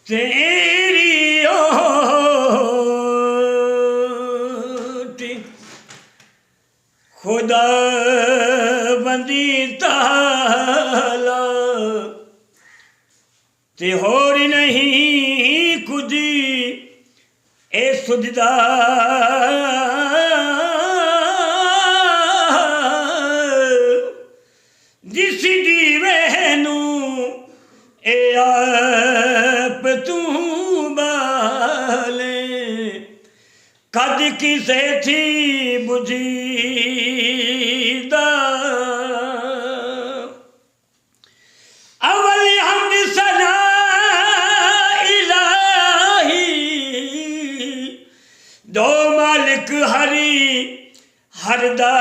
तेरी ओटी खुदा बंदी ताला ते होर नहीं कुछ ए सुझदा जिस दीवे नू ए आप तू बाले कद किसे थी बुझीदा अवल हमद सना इलाही दो मालिक हरी हरदा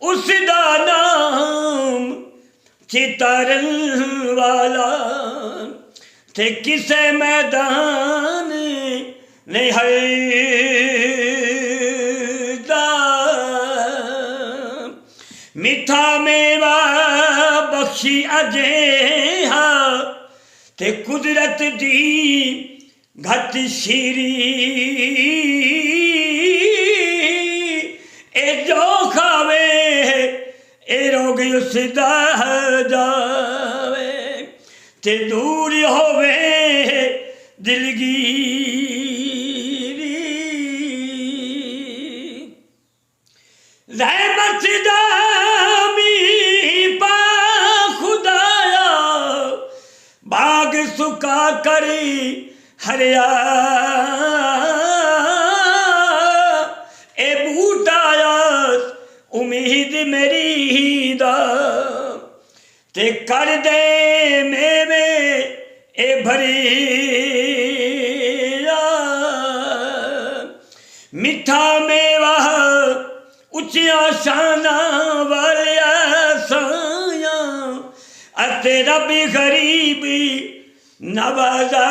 उसदा नाम चितारन वाला ते किसे मैदान नहीं हरदा मिठा मेवा बख्शी अजे हा ते कुदरत दी घट शीरी ए जो खावे ए रोग उसदा जावे ते दूर होवे दिलगीरी रहमत दा मी पा खुदाया बाग सुका करी हरिया ए बूटाया उम्मीद मेरी दा ते कर दे मेवे ए भरी मिठा मेवा उचिया शाना वालिया साया अते रब गरीबी नवाजा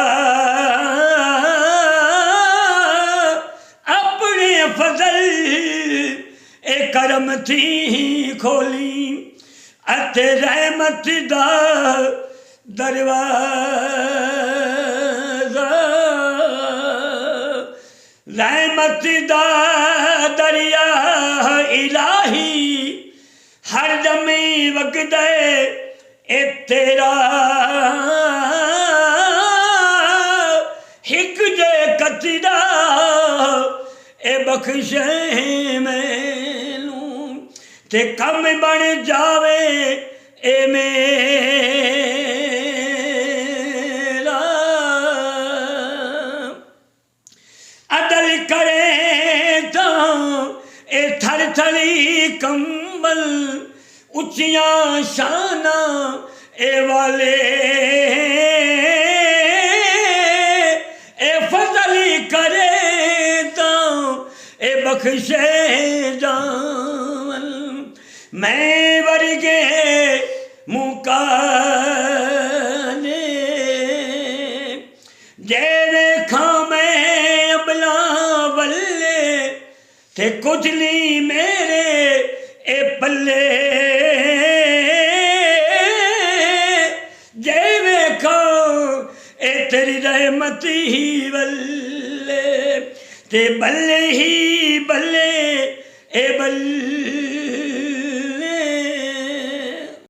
अपने फजल ए करम थी खोली अते रहमत दा दरवाजा रहमत दा दरिया इलाही हर दमी वगदे ए तेरा हिक जे कतरा ए बख्शे मैनू ते कम बन जावे ए मेरा अदल करे तो ए थर थली कंबल उचिया शाना ए वाले ए फजली करे तो ए बख्शे जावन मैं वर्गे मुकाने जे देखा मैं अबला बल्ले ते कुछ नहीं मेरे ए पल्ले जे देखा ए तेरी रहमत ही बल्ले ते बल्ले ही बल्ले ए बल्ले